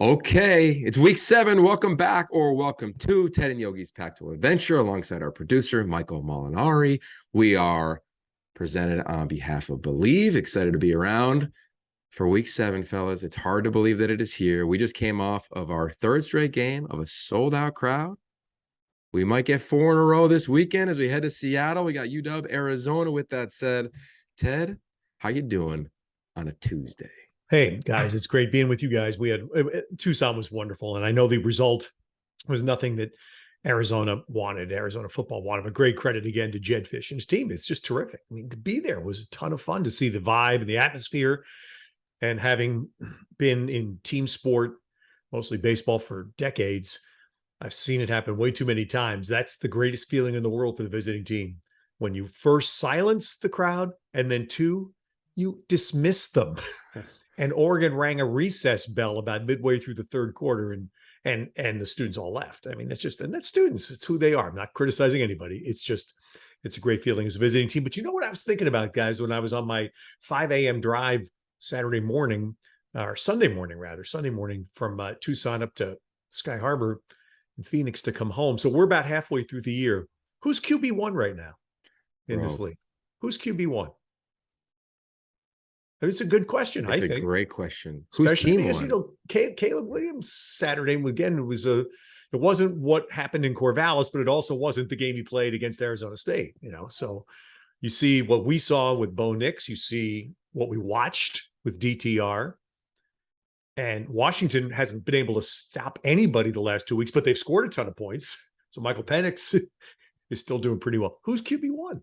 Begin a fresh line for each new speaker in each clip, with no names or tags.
Okay, it's week 7. Welcome back or welcome to Ted and Yogi's Pac-12 Adventure alongside our producer, Michael Molinari. We are presented on behalf of Believe. Excited to be around for week 7, fellas. It's hard to believe that it is here. We just came off of our 3rd straight game of a sold-out crowd. We might get 4 in a row this weekend as we head to Seattle. We got UW, Arizona. With that said, Ted, how you doing on a Tuesday?
Hey, guys, it's great being with you guys. Tucson was wonderful, and I know the result was nothing that Arizona football wanted, but great credit again to Jed Fish and his team. It's just terrific. I mean, to be there was a ton of fun to see the vibe and the atmosphere. And having been in team sport, mostly baseball, for decades, I've seen it happen way too many times. That's the greatest feeling in the world for the visiting team. When you first silence the crowd, and then 2, you dismiss them. And Oregon rang a recess bell about midway through the 3rd quarter, and the students all left. I mean, that's students. It's who they are. I'm not criticizing anybody. It's a great feeling as a visiting team. But you know what I was thinking about, guys, when I was on my 5 a.m. drive Sunday morning from Tucson up to Sky Harbor in Phoenix to come home. So we're about halfway through the year. Who's QB1 right now in this league? Who's QB1? It's a good question. I think
a great question.
Especially because Caleb Williams Saturday again it wasn't what happened in Corvallis, but it also wasn't the game he played against Arizona State. So you see what we saw with Bo Nix, you see what we watched with DTR, and Washington hasn't been able to stop anybody the last 2 weeks, but they've scored a ton of points. So Michael Penix is still doing pretty well. Who's QB1?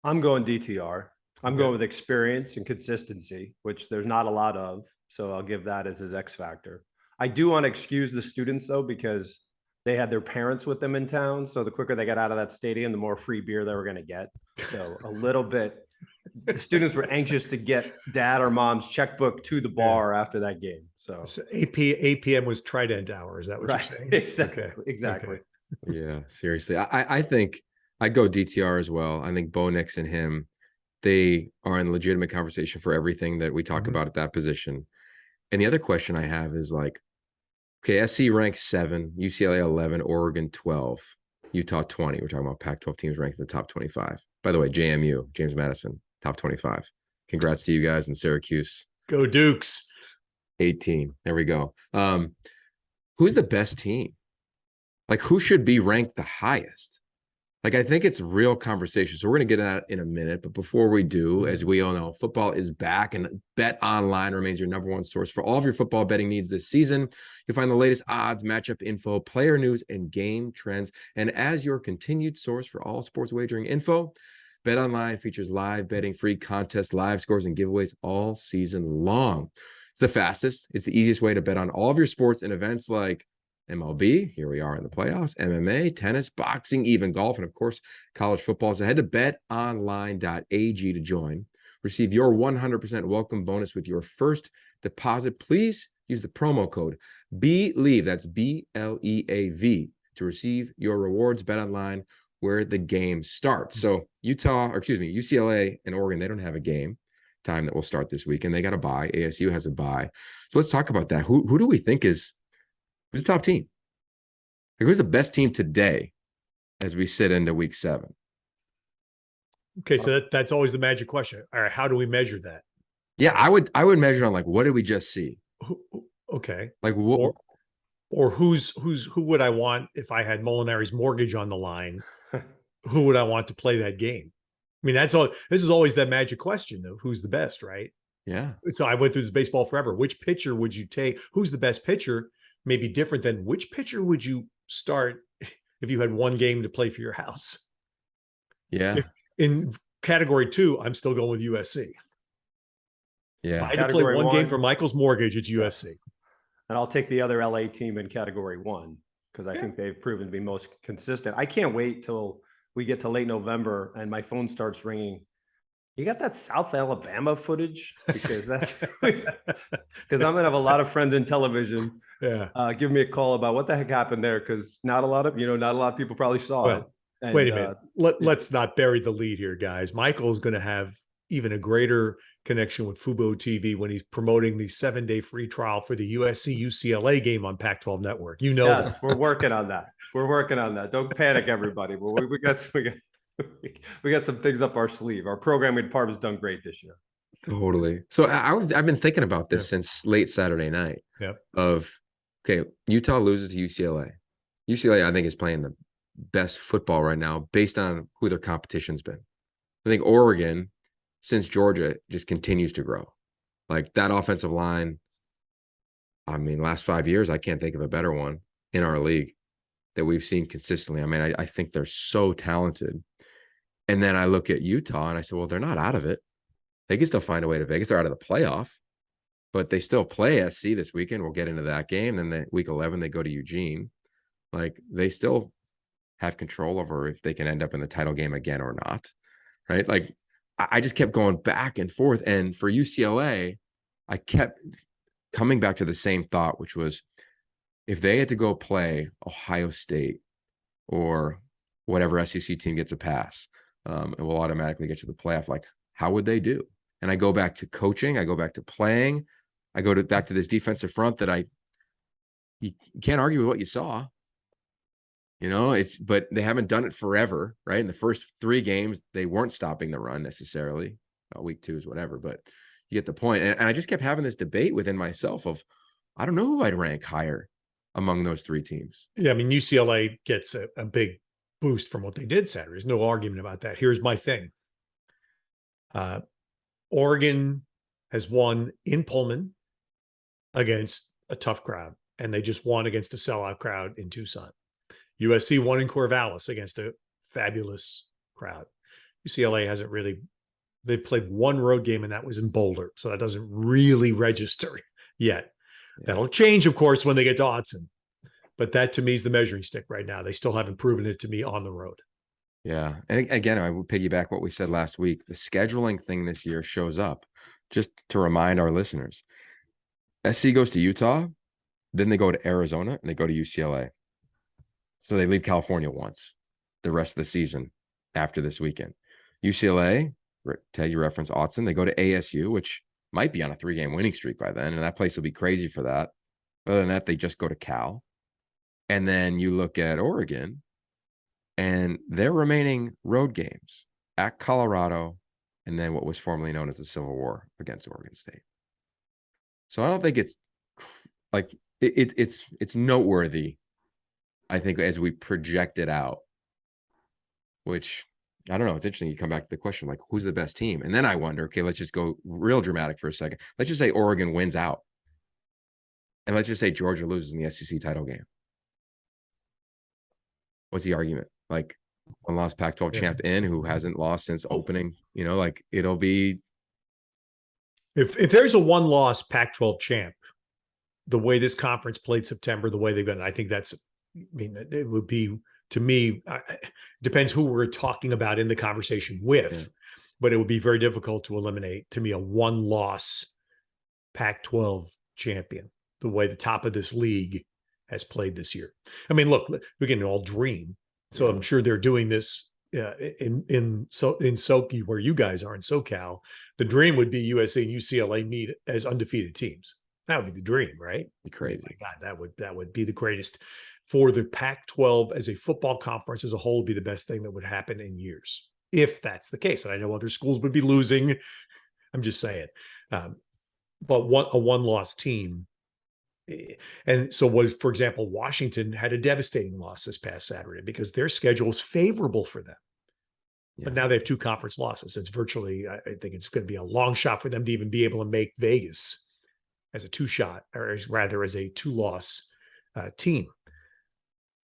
I'm going DTR. I'm going with experience and consistency, which there's not a lot of. So I'll give that as his X factor. I do want to excuse the students, though, because they had their parents with them in town. So the quicker they got out of that stadium, the more free beer they were going to get. So a little bit, the students were anxious to get dad or mom's checkbook to the bar after that game. So
8 p.m. was Trident hour. Is that what you're saying?
Exactly. Okay. Exactly.
Okay. Yeah, seriously. I think I'd go DTR as well. I think Bo Nix and him, they are in legitimate conversation for everything that we talk about at that position. And the other question I have is okay, SC ranks 7, UCLA 11, Oregon 12, Utah 20. We're talking about Pac-12 teams ranked in the top 25. By the way, JMU, James Madison, top 25. Congrats to you guys in Syracuse.
Go Dukes.
18. There we go. Who's the best team? Who should be ranked the highest? I think it's real conversation. So we're going to get at it in a minute. But before we do, as we all know, football is back, and Bet Online remains your #1 source for all of your football betting needs this season. You'll find the latest odds, matchup info, player news, and game trends. And as your continued source for all sports wagering info, Bet Online features live betting, free contests, live scores, and giveaways all season long. It's the fastest. It's the easiest way to bet on all of your sports and events like MLB, here we are in the playoffs, MMA, tennis, boxing, even golf, and of course, college football. So head to betonline.ag to join. Receive your 100% welcome bonus with your first deposit. Please use the promo code BLEAV, that's BLEAV, to receive your rewards. BetOnline, where the game starts. So UCLA and Oregon, they don't have a game time that will start this week, and they got a bye. ASU has a bye. So let's talk about that. Who do we think who's the top team? Who's the best team today as we sit into week 7?
Okay, so that's always the magic question. All right, how do we measure that?
Yeah, I would measure on what did we just see?
Okay,
what,
or who would I want if I had Molinari's mortgage on the line? Who would I want to play that game? I mean, that's all. This is always that magic question of who's the best, right?
Yeah.
So I went through this baseball forever. Which pitcher would you take? Who's the best pitcher? Maybe different than which pitcher would you start if you had one game to play for your house?
Yeah.
In category 2, I'm still going with USC.
Yeah.
If I had to play one game for Michael's mortgage, it's USC.
And I'll take the other LA team in category 1 because I think they've proven to be most consistent. I can't wait till we get to late November and my phone starts ringing. You got that South Alabama footage? Because that's because I'm gonna have a lot of friends in television. Give me a call about what the heck happened there, because not a lot of people probably saw it.
And, wait a minute. Let's not bury the lead here, guys. Michael's going to have even a greater connection with Fubo TV when he's promoting the 7-day free trial for the USC UCLA game on Pac-12 Network. You know,
Yes, we're working on that. We're working on that. Don't panic, everybody. But we got some things up our sleeve. Our programming department's done great this year.
Totally. So I've been thinking about this
Yeah.
since late Saturday night.
Yeah.
Okay, Utah loses to UCLA. UCLA, I think, is playing the best football right now based on who their competition's been. I think Oregon, since Georgia, just continues to grow. Like that offensive line, I mean, last 5 years, I can't think of a better one in our league that we've seen consistently. I mean, I think they're so talented. And then I look at Utah and I say, well, they're not out of it. They can still find a way to Vegas. They're out of the playoff, but they still play SC this weekend. We'll get into that game. Then week 11, they go to Eugene. Like they still have control over if they can end up in the title game again or not. Right. Like I just kept going back and forth. And for UCLA, I kept coming back to the same thought, which was if they had to go play Ohio State or whatever SEC team gets a pass, and will automatically get to the playoff, like how would they do? And I go back to coaching, I go back to playing, I go back to this defensive front that you can't argue with what you saw. You know, but they haven't done it forever, right? In the first 3 games, they weren't stopping the run necessarily. Week 2 is whatever, but you get the point. And I just kept having this debate within myself of, I don't know who I'd rank higher among those 3 teams.
Yeah, I mean, UCLA gets a big boost from what they did Saturday. There's no argument about that. Here's my thing. Oregon has won in Pullman against a tough crowd, and they just won against a sellout crowd in Tucson. USC won in Corvallis against a fabulous crowd. UCLA hasn't really, they've played 1 road game, and that was in Boulder. So that doesn't really register yet. Yeah. That'll change, of course, when they get to Autzen. But that to me is the measuring stick right now. They still haven't proven it to me on the road.
Yeah. And again, I would piggyback what we said last week. The scheduling thing this year shows up. Just to remind our listeners, SC goes to Utah, then they go to Arizona, and they go to UCLA. So they leave California once the rest of the season after this weekend. UCLA, Ted, you reference Autzen, they go to ASU, which might be on a 3-game winning streak by then, and that place will be crazy for that. Other than that, they just go to Cal. And then you look at Oregon, and their remaining road games at Colorado, and then what was formerly known as the Civil War against Oregon State. So I don't think it's like it's noteworthy, I think, as we project it out, which I don't know. It's interesting. You come back to the question, like, who's the best team? And then I wonder, okay, let's just go real dramatic for a second. Let's just say Oregon wins out. And let's just say Georgia loses in the SEC title game. What's the argument? Like, one lost Pac-12 champ in who hasn't lost since opening, you know, like it'll be.
If there's a 1-loss Pac-12 champ, the way this conference played September, the way they've done, I think that's, I mean, it would be, to me, depends who we're talking about in the conversation with, but it would be very difficult to eliminate, to me, a 1-loss Pac-12 champion, the way the top of this league has played this year. I mean, look, we can all dream. So I'm sure they're doing this in SoCal, where you guys are in SoCal. The dream would be USC and UCLA meet as undefeated teams. That would be the dream, right?
Be crazy.
Oh my God, that would be the greatest for the Pac-12 as a football conference as a whole. Would be the best thing that would happen in years, if that's the case. And I know other schools would be losing. I'm just saying, but a 1-loss team. And so for example, Washington had a devastating loss this past Saturday because their schedule is favorable for them. Yeah. But now they have 2 conference losses. It's virtually, I think it's going to be a long shot for them to even be able to make Vegas as a 2-shot, or rather as a 2-loss team.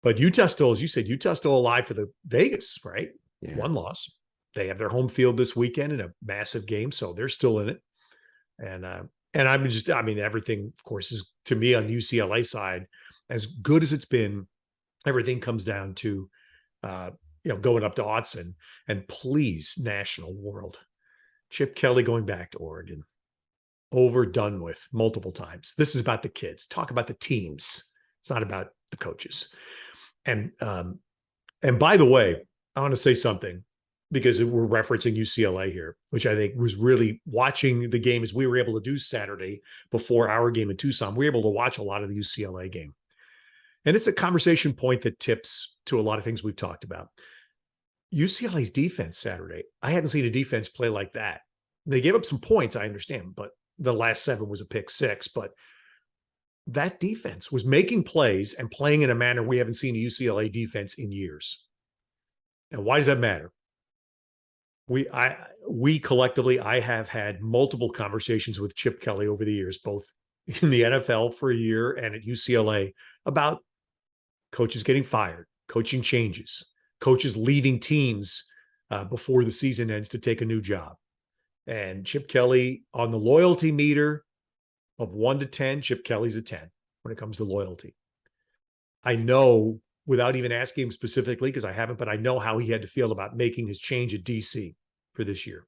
But Utah still, as you said, Utah still alive for the Vegas, right? Yeah. 1 loss. They have their home field this weekend in a massive game, so they're still in it. And everything, of course, is, to me, on the UCLA side, as good as it's been, everything comes down to, going up to Autzen. And please, national world, Chip Kelly going back to Oregon, overdone with multiple times. This is about the kids. Talk about the teams. It's not about the coaches. And by the way, I want to say something. because we're referencing UCLA here, which I think was really watching the game as we were able to do Saturday before our game in Tucson. We were able to watch a lot of the UCLA game. And it's a conversation point that tips to a lot of things we've talked about. UCLA's defense Saturday, I hadn't seen a defense play like that. They gave up some points, I understand, but the last 7 was a pick 6. But that defense was making plays and playing in a manner we haven't seen a UCLA defense in years. And why does that matter? We collectively, I have had multiple conversations with Chip Kelly over the years, both in the NFL for a year and at UCLA, about coaches getting fired, coaching changes, coaches leaving teams before the season ends to take a new job. And Chip Kelly, on the loyalty meter of 1 to 10, Chip Kelly's a 10 when it comes to loyalty. I know, without even asking him specifically, because I haven't, but I know how he had to feel about making his change at DC for this year.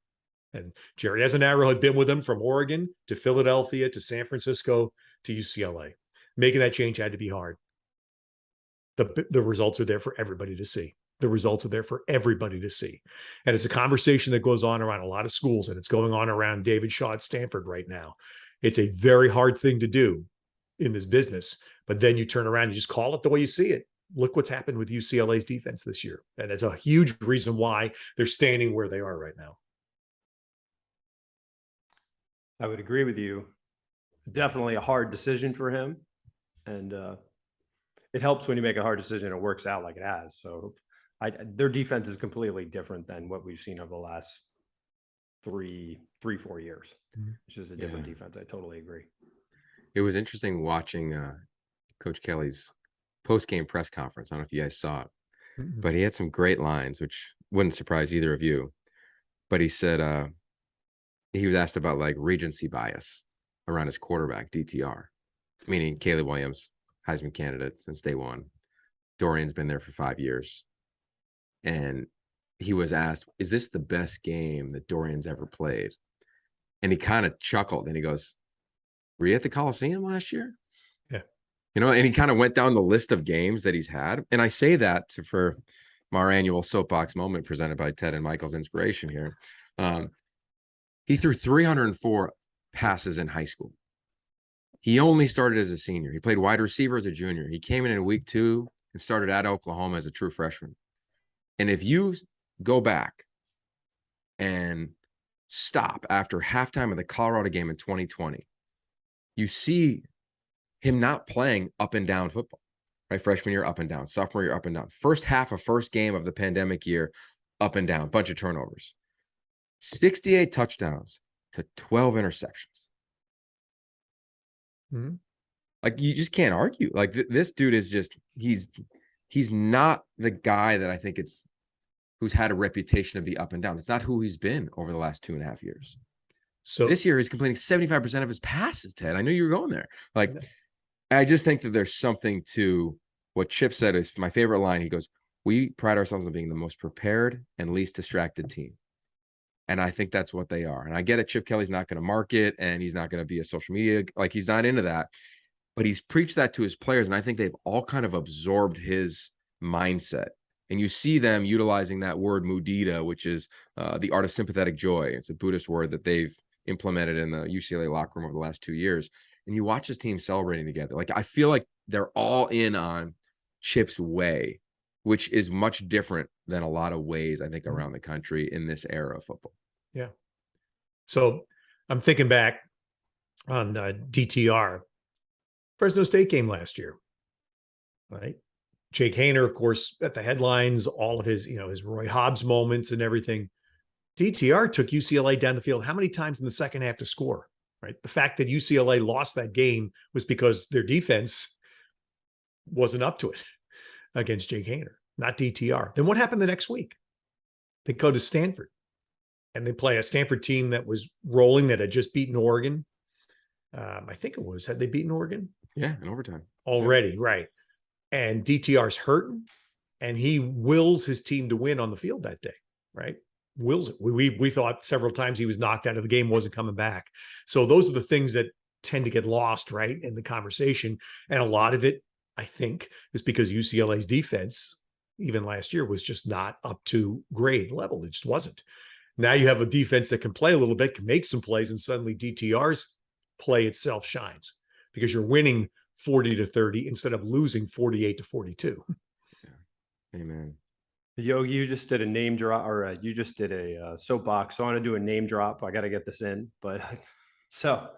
And Jerry Ezenaro had been with him from Oregon to Philadelphia to San Francisco to UCLA. Making that change had to be hard. The results are there for everybody to see. The results are there for everybody to see. And it's a conversation that goes on around a lot of schools, and it's going on around David Shaw at Stanford right now. It's a very hard thing to do in this business, but then you turn around and just call it the way you see it. Look what's happened with UCLA's defense this year. And it's a huge reason why they're standing where they are right now.
I would agree with you. Definitely a hard decision for him. And it helps when you make a hard decision and it works out like it has. So their defense is completely different than what we've seen over the last 4 years. It's just a different defense. I totally agree.
It was interesting watching Coach Kelly's post-game press conference. I don't know if you guys saw it, but he had some great lines, which wouldn't surprise either of you. But he said he was asked about like recency bias around his quarterback, DTR, meaning Caleb Williams, Heisman candidate since day one. Dorian's been there for 5 years. And he was asked, is this the best game that Dorian's ever played? And he kind of chuckled and he goes, were you at the Coliseum last year?
Yeah.
You know, and he kind of went down the list of games that he's had. And I say that for our annual soapbox moment presented by Ted and Michael's inspiration here. He threw 304 passes in high school. He only started as a senior. He played wide receiver as a junior. He came in week 2 and started at Oklahoma as a true freshman. And if you go back and stop after halftime of the Colorado game in 2020, you see him not playing up and down football, right? Freshman year, up and down. Sophomore year, up and down. First half of first game of the pandemic year, up and down. Bunch of turnovers. 68 touchdowns to 12 interceptions. Like, you just can't argue. Like, this dude is just, he's not the guy that I think who's had a reputation to be up and down. That's not who he's been over the last 2.5 years. So this year he's completing 75% of his passes, Ted. I knew you were going there. Like, I just think that there's something to what Chip said is my favorite line. He goes, we pride ourselves on being the most prepared and least distracted team. And I think that's what they are. And I get it. Chip Kelly's not going to market and he's not going to be a social media. Like, he's not into that, but he's preached that to his players. And I think they've all kind of absorbed his mindset. And you see them utilizing that word mudita, which is the art of sympathetic joy. It's a Buddhist word that they've implemented in the UCLA locker room over the last 2 years. And you watch this team celebrating together. Like, I feel like they're all in on Chip's way, which is much different than a lot of ways, I think, around the country in this era of football.
Yeah. So I'm thinking back on DTR, Fresno State game last year, right? Jake Haener, of course, at the headlines, all of his, his Roy Hobbs moments and everything. DTR took UCLA down the field how many times in the second half to score, right? The fact that UCLA lost that game was because their defense wasn't up to it against Jake Haener, not DTR. Then what happened the next week? They go to Stanford and they play a Stanford team that was rolling, that had just beaten Oregon. I think it was, had they beaten Oregon?
Yeah, in overtime.
Already,
yeah.
Right. And DTR's hurting, and he wills his team to win on the field that day, right? Wills it. We thought several times he was knocked out of the game, wasn't coming back. So those are the things that tend to get lost, right, in the conversation. And a lot of it, I think, is because UCLA's defense even last year, was just not up to grade level. It just wasn't. Now you have a defense that can play a little bit, can make some plays, and suddenly DTR's play itself shines because you're winning 40-30 instead of losing 48-42.
Yeah. Amen.
Yogi, you just did a name drop, or you just did a soapbox. So I want to do a name drop. I got to get this in. But so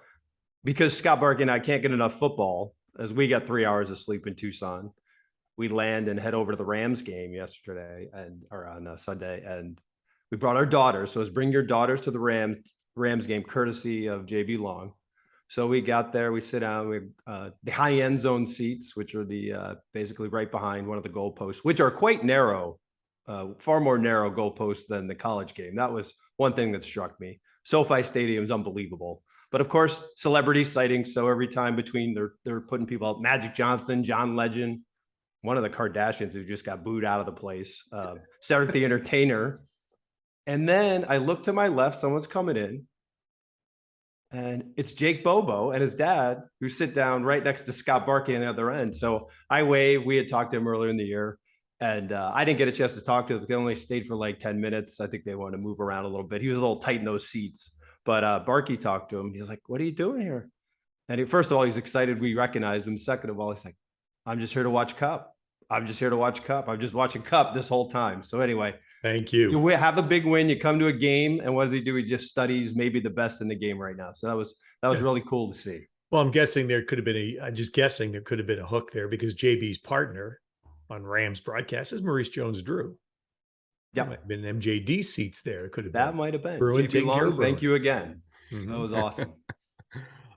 because Scott Barkley and I can't get enough football, as we got 3 hours of sleep in Tucson, we land and head over to the Rams game yesterday or on Sunday. And we brought our daughters. So it's bring your daughters to the Rams game, courtesy of JB Long. So we got there, we sit down, we the high end zone seats, which are the basically right behind one of the goalposts, which are quite narrow, far more narrow goalposts than the college game. That was one thing that struck me. SoFi Stadium is unbelievable. But of course, celebrity sightings. So every time between they're putting people out, Magic Johnson, John Legend, one of the Kardashians who just got booed out of the place, Cedric the Entertainer. And then I look to my left, someone's coming in. And it's Jake Bobo and his dad, who sit down right next to Scott Barkley on the other end. So I wave. We had talked to him earlier in the year, and I didn't get a chance to talk to him. They only stayed for like 10 minutes. I think they wanted to move around a little bit. He was a little tight in those seats, but Barkley talked to him. He's like, "What are you doing here?" And first of all, he's excited we recognized him. Second of all, he's like, "I'm just here to watch Cup. I'm just here to watch Cup. I'm just watching Cup this whole time." So anyway,
thank you.
You have a big win. You come to a game, and what does he do? He just studies maybe the best in the game right now. So that was really cool to see.
Well, I'm guessing there could have been I'm just guessing there could have been a hook there because JB's partner on Rams broadcast is Maurice Jones-Drew.
Yeah,
might have been MJD seats there. It could have been.
That might have been.
Bruin,
JB Long, thank you again.
Mm-hmm.
That was awesome.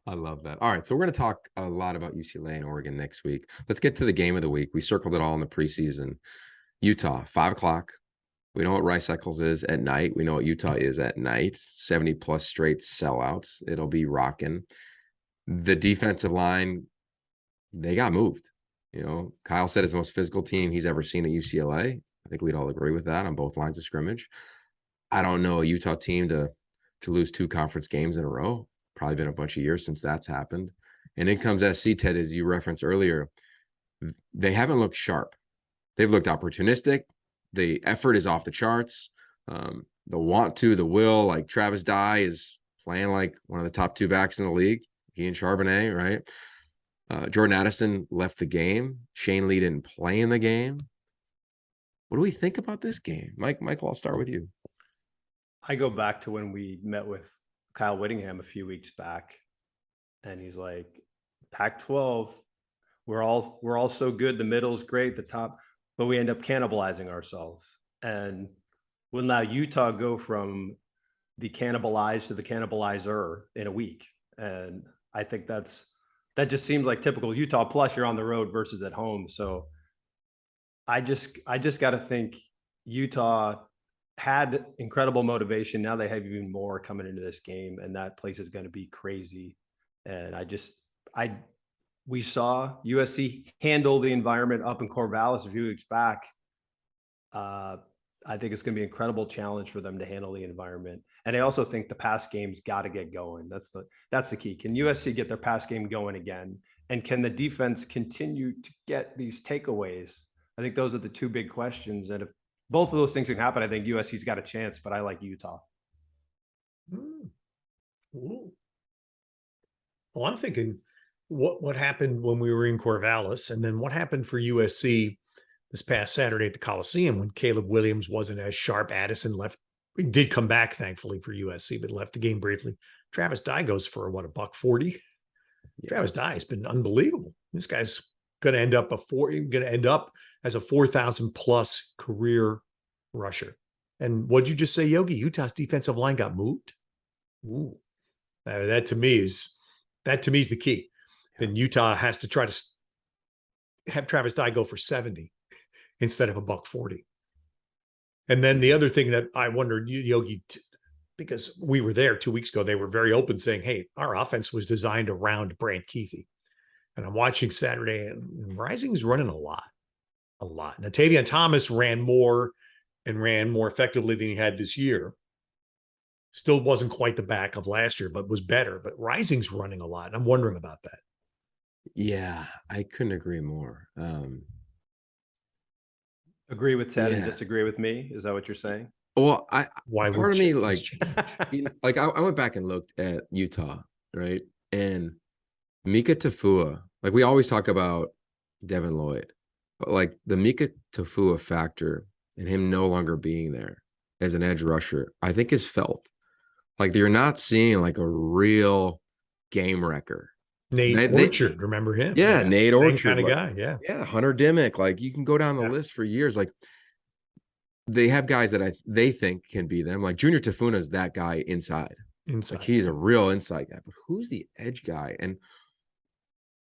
I love that. All right. So we're going to talk a lot about UCLA and Oregon next week. Let's get to the game of the week. We circled it all in the preseason. Utah, 5:00. We know what Rice Cycles is at night. We know what Utah is at night. 70 plus straight sellouts. It'll be rocking. The defensive line, they got moved. You know, Kyle said it's the most physical team he's ever seen at UCLA. I think we'd all agree with that on both lines of scrimmage. I don't know a Utah team to lose 2 conference games in a row. Probably been a bunch of years since that's happened. And in comes SC, Ted, as you referenced earlier. They haven't looked sharp. They've looked opportunistic. The effort is off the charts. The want to, the will, like Travis Dye is playing like one of the top 2 backs in the league. He and Charbonnet, right? Jordan Addison left the game. Shane Lee didn't play in the game. What do we think about this game? Michael, I'll start with you.
I go back to when we met with Kyle Whittingham a few weeks back, and he's like, Pac-12, we're all so good. The middle's great, the top, but we end up cannibalizing ourselves. And will now Utah go from the cannibalized to the cannibalizer in a week? And I think that just seems like typical Utah. Plus, you're on the road versus at home. So I just got to think Utah had incredible motivation. Now they have even more coming into this game, and that place is going to be crazy. And we saw USC handle the environment up in Corvallis a few weeks back. I think it's going to be an incredible challenge for them to handle the environment. And I also think the pass game's got to get going. That's the key. Can USC get their pass game going again? And can the defense continue to get these takeaways? I think those are the 2 big questions. And if both of those things can happen, I think USC's got a chance, but I like Utah.
Ooh. Well, I'm thinking what happened when we were in Corvallis, and then what happened for USC this past Saturday at the Coliseum when Caleb Williams wasn't as sharp. Addison left. He did come back, thankfully, for USC, but left the game briefly. Travis Dye goes for $140. Yeah. Travis Dye has been unbelievable. This guy's going to end up as a 4,000 plus career rusher. And what'd you just say, Yogi? Utah's defensive line got moved. Ooh, that to me is the key. Yeah. Then Utah has to try to have Travis Dye go for 70 instead of $140. And then the other thing that I wondered, Yogi, because we were there 2 weeks ago, they were very open saying, hey, our offense was designed around Brant Keithy. And I'm watching Saturday, and Rising's running a lot. Now, Tavion Thomas ran more effectively than he had this year. Still wasn't quite the back of last year, but was better. But Rising's running a lot, and I'm wondering about that.
Yeah, I couldn't agree more.
Agree with Ted and
Yeah.
disagree with me. Is that what you're saying?
Well,
Why would
part of me
champions
like,
change?
like I went back and looked at Utah, right? And Mika Tafua, like we always talk about Devin Lloyd, but like the Mika Tafua factor and him no longer being there as an edge rusher, I think is felt. Like you're not seeing like a real game wrecker.
Nate Orchard, remember him?
Yeah, Nate
Same
Orchard,
kind of
like,
guy. Yeah.
yeah, Hunter Dimick. Like you can go down the
Yeah.
list for years. Like they have guys that they think can be them. Like Junior Tafuna is that guy inside.
Inside.
Like he's a real inside guy. But who's the edge guy? And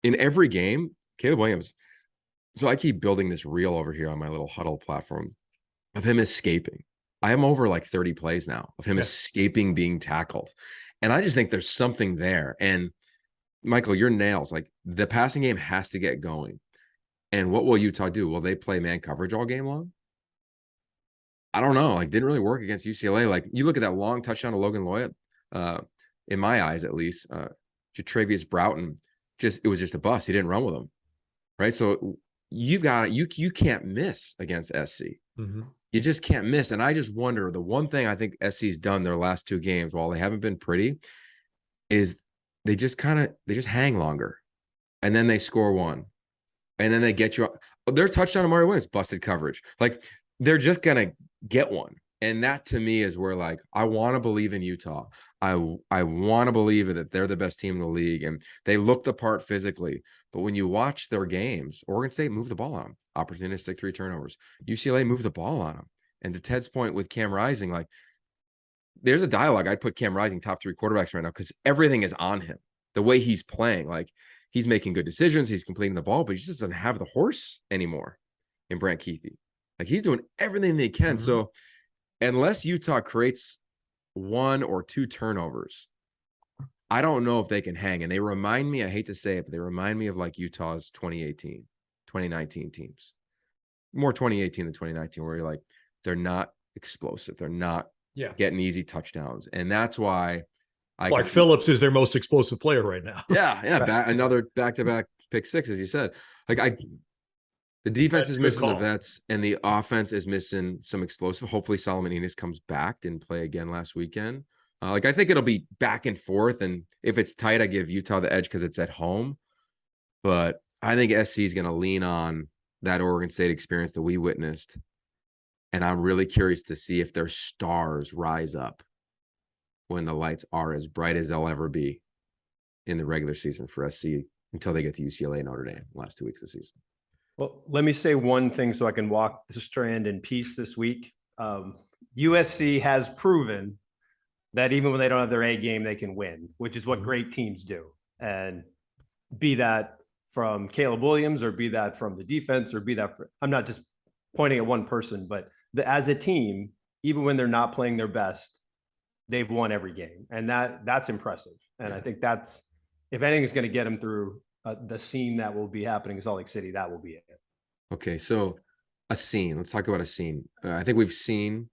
in every game, Caleb Williams. So I keep building this reel over here on my little huddle platform of him escaping. I am over like 30 plays now of him escaping being tackled. And I just think there's something there. And Michael, your nails, like the passing game has to get going. And what will Utah do? Will they play man coverage all game long? I don't know. Like, didn't really work against UCLA. Like, you look at that long touchdown to Logan Lloyd, in my eyes at least, Jatravius Broughton, it was just a bust. He didn't run with him, right? So you can't miss against SC.
Mm-hmm.
You just can't miss. And I just wonder, the one thing I think SC's done their last two games, while they haven't been pretty, is they just hang longer. And then they score one. And then they get you. Their touchdown to Mario Williams, busted coverage. Like, they're just going to get one. And that to me is where, like, I want to believe in Utah. I want to believe that they're the best team in the league and they look the part physically. But when you watch their games, Oregon State moved the ball on them. Opportunistic 3 turnovers. UCLA moved the ball on them. And to Ted's point with Cam Rising, like, there's a dialogue. I'd put Cam Rising top 3 quarterbacks right now because everything is on him. The way he's playing, like, he's making good decisions. He's completing the ball, but he just doesn't have the horse anymore in Brant Keithy. Like, he's doing everything they can.
Mm-hmm.
So unless Utah creates 1 or 2 turnovers, I don't know if they can hang. And they remind me, I hate to say it, but they remind me of like Utah's 2018, 2019 teams. More 2018 than 2019, where you're like, they're not explosive. They're not getting easy touchdowns. And that's why
Clark Phillips is their most explosive player right now.
Another back-to-back pick 6, as you said. Like, the defense is missing the vets, and the offense is missing some explosive. Hopefully, Solomon Enos comes back, didn't play again last weekend. I think it'll be back and forth, and if it's tight, I give Utah the edge because it's at home. But I think SC is going to lean on that Oregon State experience that we witnessed, and I'm really curious to see if their stars rise up when the lights are as bright as they'll ever be in the regular season for SC until they get to UCLA and Notre Dame last 2 weeks of the season.
Well, let me say one thing so I can walk the strand in peace this week. USC has proven that even when they don't have their A game, they can win, which is what great teams do. And be that from Caleb Williams or be that from the defense or be that I'm not just pointing at one person, but as a team, even when they're not playing their best, they've won every game. And that's impressive. And I think that's, if anything is going to get them through the scene that will be happening in Salt Lake City, that will be it.
Okay, so a scene. Let's talk about a scene. I think we've seen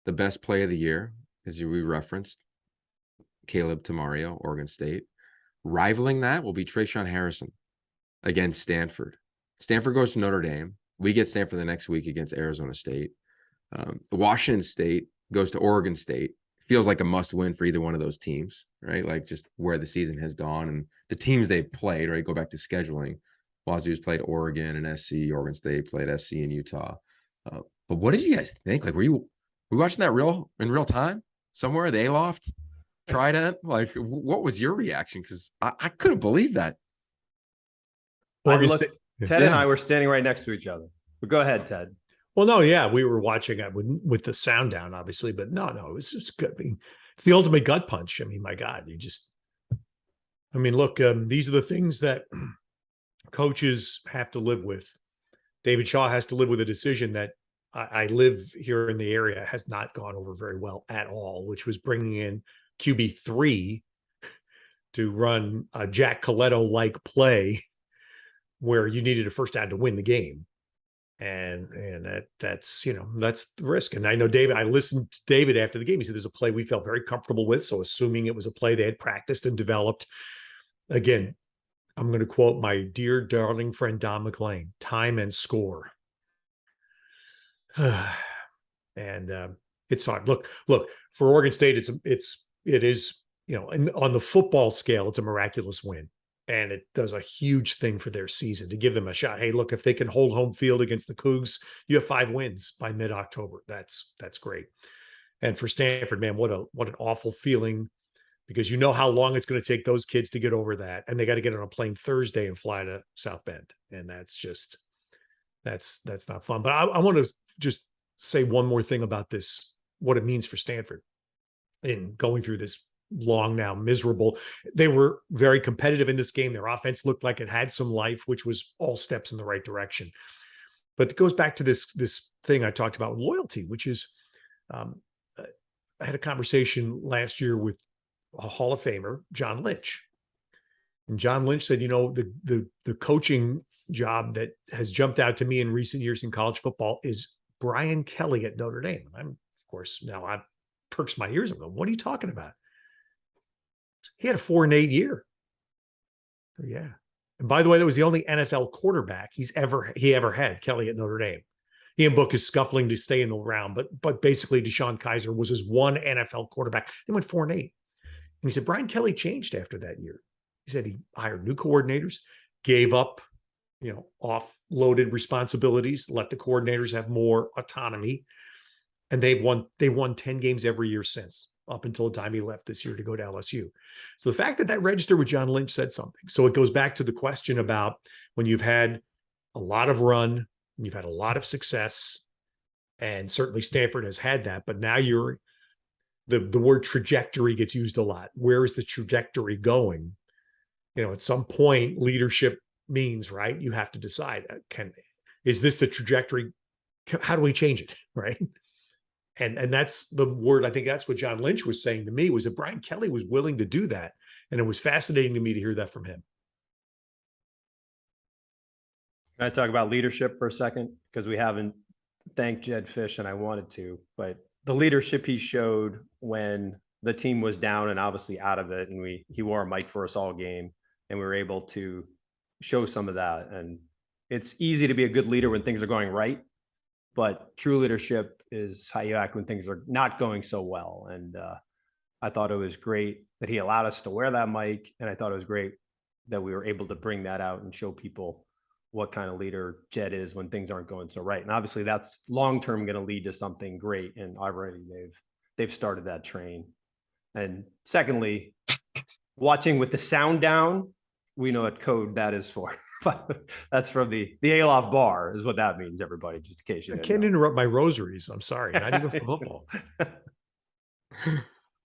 the best play of the year, as we referenced, Caleb Tamario, Oregon State. Rivaling that will be Trayshawn Harrison against Stanford. Stanford goes to Notre Dame. We get Stanford the next week against Arizona State. Washington State goes to Oregon State. Feels like a must-win for either one of those teams, right? Like just where the season has gone and the teams they've played, right? Go back to scheduling. Wazoo's played Oregon and SC. Oregon State played SC and Utah. But what did you guys think? Like, were you watching that in real time somewhere? The Aloft, Trident? Like, what was your reaction? Because I couldn't believe that.
Ted and I were standing right next to each other. But go ahead, Ted.
Well, no, we were watching it with the sound down, obviously, but no, it was good. I mean, it's the ultimate gut punch. I mean, my God, look, these are the things that coaches have to live with. David Shaw has to live with a decision that I live here in the area has not gone over very well at all, which was bringing in QB3 to run a Jack Coletto-like play where you needed a first down to win the game. And that's the risk. And I know David, I listened to David after the game. He said there's a play we felt very comfortable with. So assuming it was a play they had practiced and developed, again, I'm going to quote my dear darling friend Don McLean, time and score. And it's hard. Look, for Oregon State, it is, and on the football scale, it's a miraculous win. And it does a huge thing for their season to give them a shot. Hey, look, if they can hold home field against the Cougs, you have 5 wins by mid-October. That's great. And for Stanford, man, what an awful feeling, because you know how long it's going to take those kids to get over that. And they got to get on a plane Thursday and fly to South Bend. And that's not fun. But I want to just say one more thing about this, what it means for Stanford in going through this long, now miserable. They were very competitive in this game. Their offense looked like it had some life, which was all steps in the right direction. But it goes back to this thing I talked about with loyalty, which is I had a conversation last year with a Hall of Famer, John Lynch. And John Lynch said, the coaching job that has jumped out to me in recent years in college football is Brian Kelly at Notre Dame. I'm, of course, now I perks my ears. I'm going, what are you talking about? He had a 4-8 year. Yeah. And by the way, that was the only NFL quarterback he ever had, Kelly at Notre Dame. He and Book is scuffling to stay in the round, but basically DeShone Kizer was his one NFL quarterback. They went 4-8. And he said, Brian Kelly changed after that year. He said he hired new coordinators, gave up, offloaded responsibilities, let the coordinators have more autonomy. And they won 10 games every year since, up until the time he left this year to go to LSU. So the fact that registered with John Lynch said something. So it goes back to the question about when you've had a lot of run, and you've had a lot of success, and certainly Stanford has had that, but now the word trajectory gets used a lot. Where is the trajectory going? At some point, leadership means, right, you have to decide, is this the trajectory? How do we change it? Right. And that's the word. I think that's what John Lynch was saying to me, was that Brian Kelly was willing to do that. And it was fascinating to me to hear that from him.
Can I talk about leadership for a second? Because we haven't thanked Jedd Fisch, and I wanted to, but the leadership he showed when the team was down and obviously out of it, and he wore a mic for us all game, and we were able to show some of that. And it's easy to be a good leader when things are going right, but true leadership is how you act when things are not going so well. And I thought it was great that he allowed us to wear that mic. And I thought it was great that we were able to bring that out and show people what kind of leader Jedd is when things aren't going so right. And obviously that's long-term going to lead to something great. And already they've started that train. And secondly, watching with the sound down, we know what code that is for. That's from the Aloft bar is what that means, everybody, just in case you
I can't interrupt my rosaries. I'm sorry. Not even for football.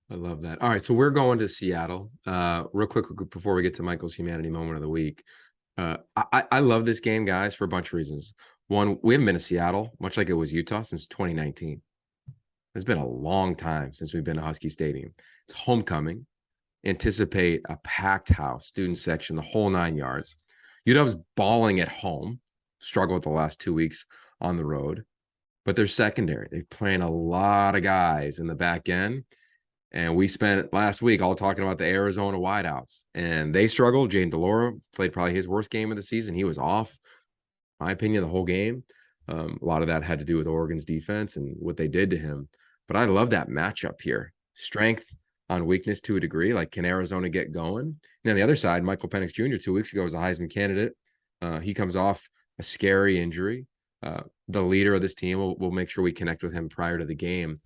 I love that. All right. So we're going to Seattle. Real quick before we get to Michael's Humanity Moment of the Week. I love this game, guys, for a bunch of reasons. One, we haven't been to Seattle, much like it was Utah, since 2019. It's been a long time since we've been to Husky Stadium. It's homecoming. Anticipate a packed house, student section, the whole 9 yards. UW's balling at home, struggled the last 2 weeks on the road, but they're secondary. They're playing a lot of guys in the back end. And we spent last week all talking about the Arizona wideouts, and they struggled. Jane DeLora played probably his worst game of the season. He was off, in my opinion, the whole game. A lot of that had to do with Oregon's defense and what they did to him. But I love that matchup here. Strength on weakness to a degree. Like, can Arizona get going? And on the other side, Michael Penix Jr. 2 weeks ago was a Heisman candidate. He comes off a scary injury. The leader of this team, we'll make sure we connect with him prior to the game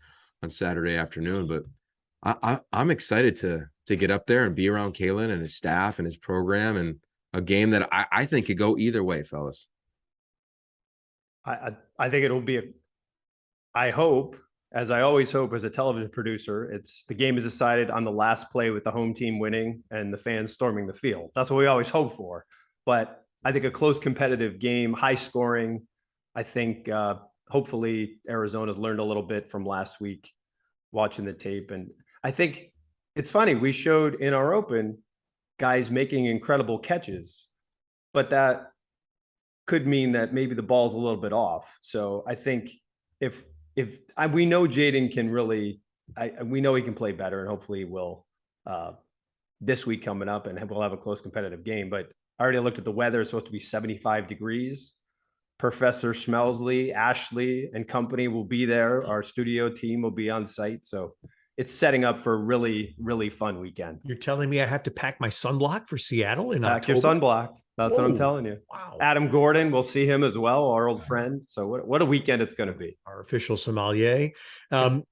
on Saturday afternoon. But I'm excited to get up there and be around Kalen and his staff and his program, and a game that I think could go either way, fellas.
I think it'll be I hope, as I always hope as a television producer, the game is decided on the last play with the home team winning and the fans storming the field. That's what we always hope for. But I think a close competitive game, high scoring. I think hopefully Arizona's learned a little bit from last week watching the tape. And I think it's funny, we showed in our open guys making incredible catches, but that could mean that maybe the ball's a little bit off. So I think we know Jaden can really, we know he can play better, and hopefully we'll this week coming up, and we'll have a close competitive game. But I already looked at the weather. It's supposed to be 75 degrees. Professor Schmelsley, Ashley, and company will be there. Our studio team will be on site. So it's setting up for a really, really fun weekend.
You're telling me I have to pack my sunblock for Seattle in
Pack your
October?
sunblock. That's what I'm telling you.
Wow.
Adam Gordon, we'll see him as well, our old friend. So what a weekend it's going to be.
Our official sommelier.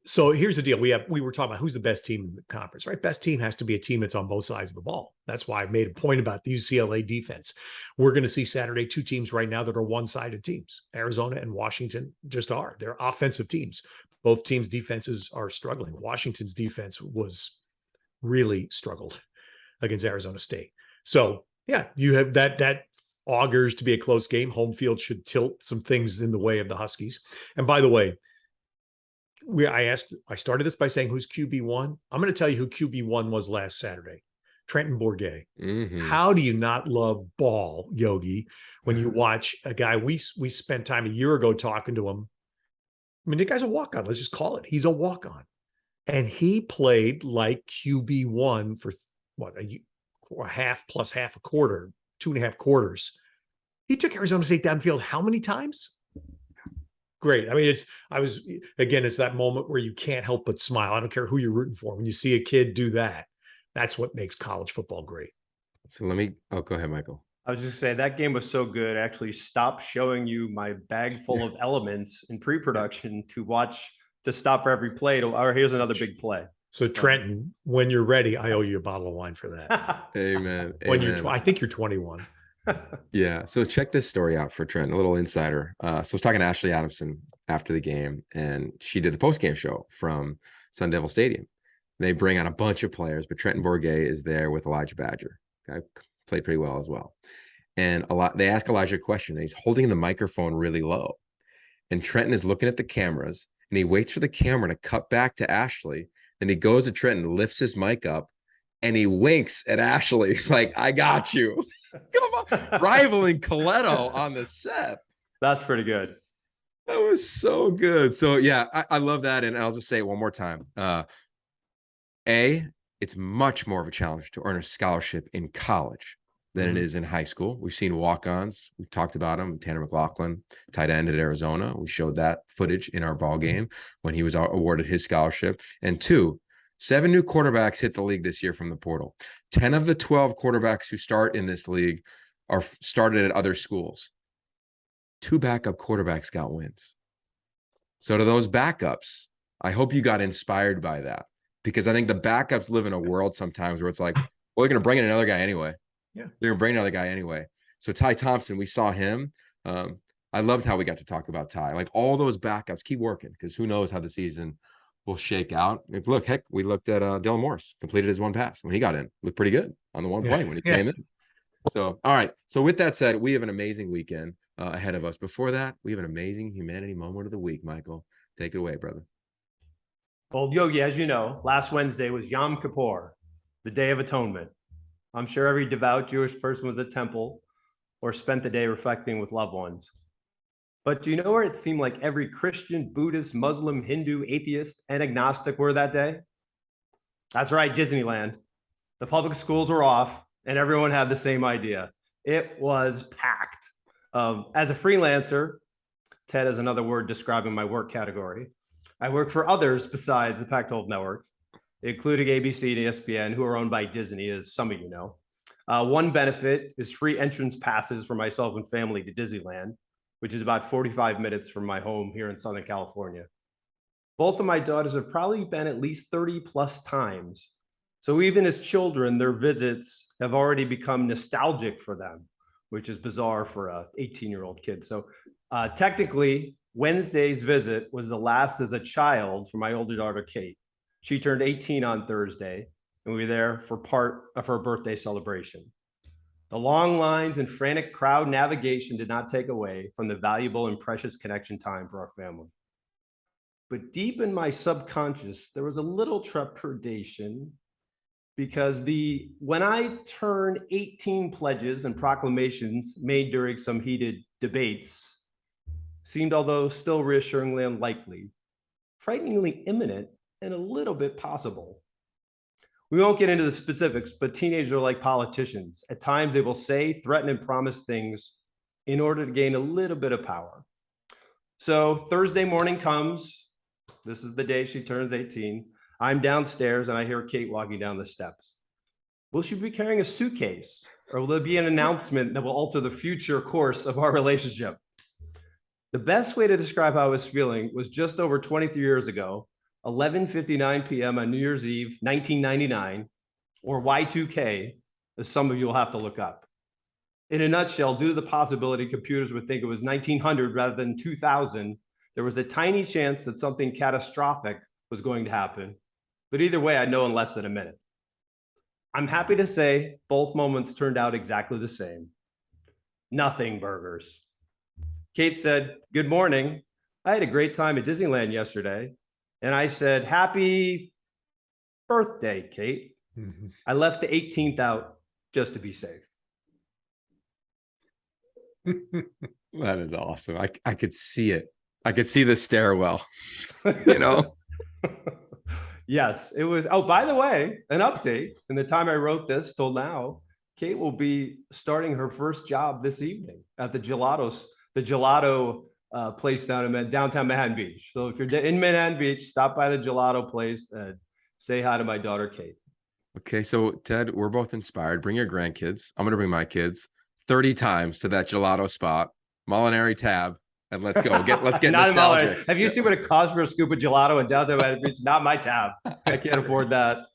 So here's the deal. We were talking about who's the best team in the conference, right? Best team has to be a team that's on both sides of the ball. That's why I made a point about the UCLA defense. We're going to see Saturday 2 teams right now that are one-sided teams. Arizona and Washington just are. They're offensive teams. Both teams' defenses are struggling. Washington's defense was really struggled against Arizona State. So yeah, you have that augurs to be a close game. Home field should tilt some things in the way of the Huskies. And by the way, I started this by saying who's QB1. I'm going to tell you who QB1 was last Saturday. Trenton Bourget.
Mm-hmm.
How do you not love ball, Yogi, when you watch a guy? We spent time a year ago talking to him. I mean, the guy's a walk-on. Let's just call it. He's a walk-on. And he played like QB1 for a half plus half a quarter, 2.5 quarters. He took Arizona State downfield how many times? Great. I mean, it's that moment where you can't help but smile. I don't care who you're rooting for. When you see a kid do that, that's what makes college football great.
So go ahead, Michael.
I was just saying that game was so good. I actually stopped showing you my bag full of elements in pre-production to stop for every play. Here's another big play.
So Trenton, when you're ready, I owe you a bottle of wine for that.
Amen.
I think you're 21.
Yeah. So check this story out for Trenton, a little insider. So I was talking to Ashley Adamson after the game, and she did the post-game show from Sun Devil Stadium. They bring on a bunch of players, but Trenton Bourget is there with Elijah Badger. Guy played pretty well as well. And they ask Elijah a question, and he's holding the microphone really low. And Trenton is looking at the cameras, and he waits for the camera to cut back to Ashley. Then he goes to Trenton, lifts his mic up, and he winks at Ashley like, I got you. Come on. Rivaling Coletto on the set.
That's pretty good.
That was so good. So, yeah, I love that. And I'll just say it one more time. It's much more of a challenge to earn a scholarship in college than it is in high school. We've seen walk-ons. We talked about him. Tanner McLaughlin, tight end at Arizona. We showed that footage in our ball game when he was awarded his scholarship. And 2, 7 new quarterbacks hit the league this year from the portal. 10 of the 12 quarterbacks who start in this league are started at other schools. 2 backup quarterbacks got wins. So to those backups, I hope you got inspired by that, because I think the backups live in a world sometimes where it's like, well, they're going to bring in another guy anyway.
Yeah,
they're going to bring another guy anyway. So Ty Thompson, we saw him. I loved how we got to talk about Ty. Like, all those backups, keep working, because who knows how the season will shake out. We looked at Dylan Morris, completed his 1 pass when he got in. Looked pretty good on the 1 play when he came in. So, all right. So with that said, we have an amazing weekend ahead of us. Before that, we have an amazing humanity moment of the week. Michael, take it away, brother.
Well, Yogi, as you know, last Wednesday was Yom Kippur, the Day of Atonement. I'm sure every devout Jewish person was at temple or spent the day reflecting with loved ones. But do you know where it seemed like every Christian, Buddhist, Muslim, Hindu, atheist, and agnostic were that day? That's right, Disneyland. The public schools were off, and everyone had the same idea. It was packed. As a freelancer, Ted is another word describing my work category. I work for others besides the Pac-12 network, including ABC and ESPN, who are owned by Disney, as some of you know. One benefit is free entrance passes for myself and family to Disneyland, which is about 45 minutes from my home here in Southern California. Both of my daughters have probably been at least 30 plus times. So even as children, their visits have already become nostalgic for them, which is bizarre for an 18-year-old kid. So technically, Wednesday's visit was the last as a child for my older daughter, Kate. She turned 18 on Thursday, and we were there for part of her birthday celebration. The long lines and frantic crowd navigation did not take away from the valuable and precious connection time for our family. But deep in my subconscious, there was a little trepidation, because when I turned 18 pledges and proclamations made during some heated debates seemed, although still reassuringly unlikely, frighteningly imminent, and a little bit possible. We won't get into the specifics, but teenagers are like politicians. At times they will say, threaten, and promise things in order to gain a little bit of power. So Thursday morning comes. This is the day she turns 18. I'm downstairs and I hear Kate walking down the steps. Will she be carrying a suitcase, or will there be an announcement that will alter the future course of our relationship? The best way to describe how I was feeling was just over 23 years ago, 11:59 p.m. on New Year's Eve, 1999, or Y2K, as some of you will have to look up. In a nutshell, due to the possibility computers would think it was 1900 rather than 2000, there was a tiny chance that something catastrophic was going to happen. But either way, I'd know in less than a minute. I'm happy to say both moments turned out exactly the same. Nothing burgers. Kate said, "Good morning. I had a great time at Disneyland yesterday." And I said, "Happy birthday, Kate."
Mm-hmm.
I left the 18th out just to be safe.
That is awesome. I could see it. I could see the stairwell, you know?
Yes, it was. Oh, by the way, an update. In the time I wrote this till now, Kate will be starting her first job this evening at the gelato place down in downtown Manhattan Beach. So if you're in Manhattan Beach, stop by the gelato place and say hi to my daughter, Kate.
Okay, so Ted, we're both inspired. Bring your grandkids. I'm going to bring my kids 30 times to that gelato spot, Molinari tab, and let's go. Let's get
Not
nostalgic.
Have you seen what it costs for a scoop of gelato in downtown Manhattan Beach? Not my tab. I can't afford that.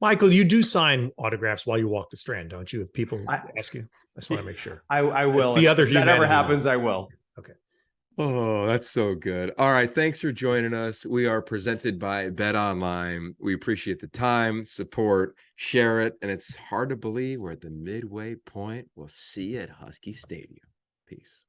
Michael, you do sign autographs while you walk the Strand, don't you? If people ask you, I just want to make sure.
I will.
The other
if that ever happens, I will.
Okay.
Oh, that's so good. All right. Thanks for joining us. We are presented by Bet Online. We appreciate the time, support, share it. And it's hard to believe we're at the midway point. We'll see you at Husky Stadium. Peace.